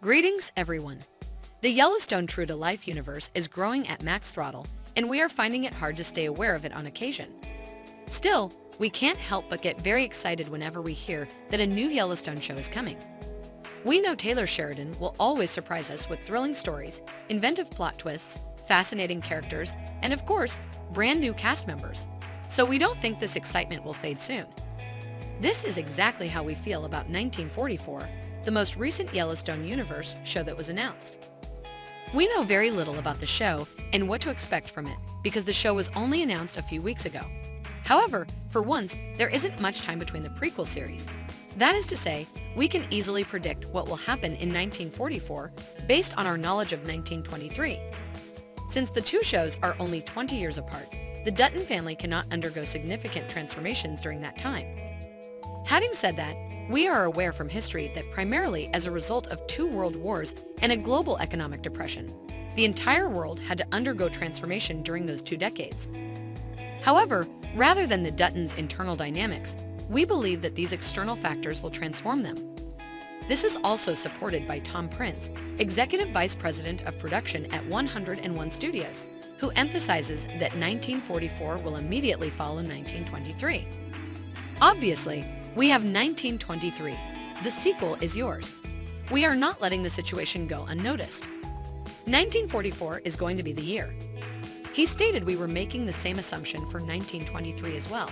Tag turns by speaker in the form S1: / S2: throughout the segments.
S1: Greetings, everyone. The Yellowstone true-to-life universe is growing at max throttle, and we are finding it hard to stay aware of it on occasion. Still, we can't help but get very excited whenever we hear that a new Yellowstone show is coming. We know Taylor Sheridan will always surprise us with thrilling stories, inventive plot twists, fascinating characters, and of course, brand new cast members. So we don't think this excitement will fade soon. This is exactly how we feel about 1944, the most recent Yellowstone universe show that was announced. We know very little about the show and what to expect from it because the show was only announced a few weeks ago. However, for once, there isn't much time between the prequel series. That is to say, we can easily predict what will happen in 1944 based on our knowledge of 1923. Since the two shows are only 20 years apart, the Dutton family cannot undergo significant transformations during that time. Having said that, we are aware from history that primarily as a result of two world wars and a global economic depression, the entire world had to undergo transformation during those 2 decades. However, rather than the Duttons' internal dynamics, we believe that these external factors will transform them. This is also supported by Tom Prince, Executive Vice President of Production at 101 Studios, who emphasizes that 1944 will immediately follow 1923. Obviously, we have 1923. The sequel is yours. We are not letting the situation go unnoticed. 1944 is going to be the year. He stated we were making the same assumption for 1923 as well,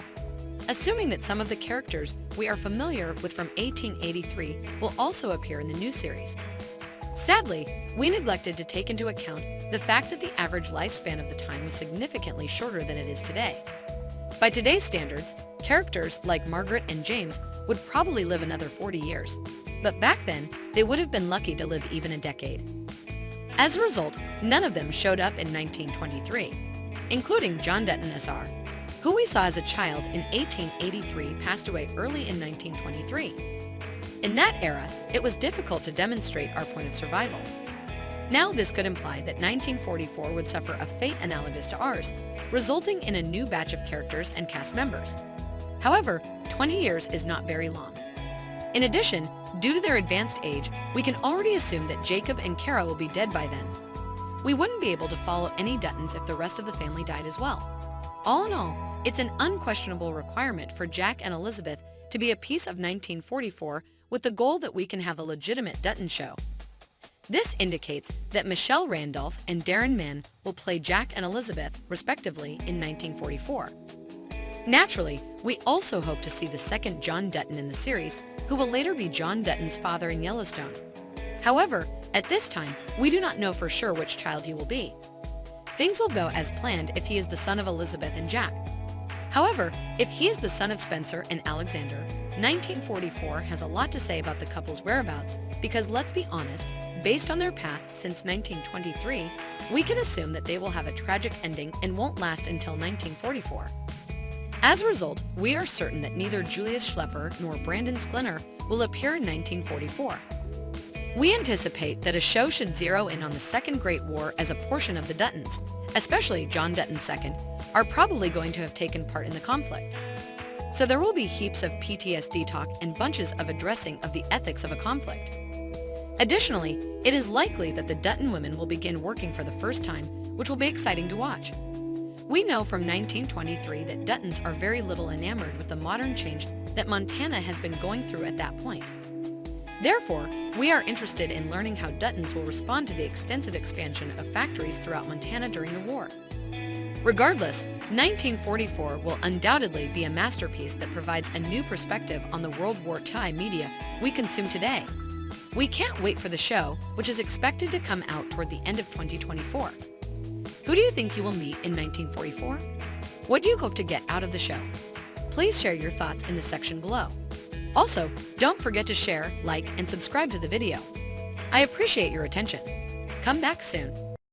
S1: assuming that some of the characters we are familiar with from 1883 will also appear in the new series. Sadly, we neglected to take into account the fact that the average lifespan of the time was significantly shorter than it is today. By today's standards, characters like Margaret and James would probably live another 40 years, but back then, they would have been lucky to live even a decade. As a result, none of them showed up in 1923, including John Dutton Sr., who we saw as a child in 1883 passed away early in 1923. In that era, it was difficult to demonstrate our point of survival. Now this could imply that 1944 would suffer a fate analogous to ours, resulting in a new batch of characters and cast members. However, 20 years is not very long. In addition, due to their advanced age, we can already assume that Jacob and Kara will be dead by then. We wouldn't be able to follow any Duttons if the rest of the family died as well. All in all, it's an unquestionable requirement for Jack and Elizabeth to be a piece of 1944 with the goal that we can have a legitimate Dutton show. This indicates that Michelle Randolph and Darren Mann will play Jack and Elizabeth, respectively, in 1944. Naturally, we also hope to see the second John Dutton in the series, who will later be John Dutton's father in Yellowstone. However, at this time, we do not know for sure which child he will be. Things will go as planned if he is the son of Elizabeth and Jack. However, if he is the son of Spencer and Alexander, 1944 has a lot to say about the couple's whereabouts because let's be honest, based on their path since 1923, we can assume that they will have a tragic ending and won't last until 1944. As a result, we are certain that neither Julius Schlepper nor Brandon Sklenar will appear in 1944. We anticipate that a show should zero in on the Second Great War as a portion of the Duttons, especially John Dutton II, are probably going to have taken part in the conflict. So there will be heaps of PTSD talk and bunches of addressing of the ethics of a conflict. Additionally, it is likely that the Dutton women will begin working for the first time, which will be exciting to watch. We know from 1923 that Duttons are very little enamored with the modern change that Montana has been going through at that point. Therefore, we are interested in learning how Duttons will respond to the extensive expansion of factories throughout Montana during the war. Regardless, 1944 will undoubtedly be a masterpiece that provides a new perspective on the World War II media we consume today. We can't wait for the show, which is expected to come out toward the end of 2024. Who do you think you will meet in 1944? What do you hope to get out of the show? Please share your thoughts in the section below. Also, don't forget to share, like, and subscribe to the video. I appreciate your attention. Come back soon.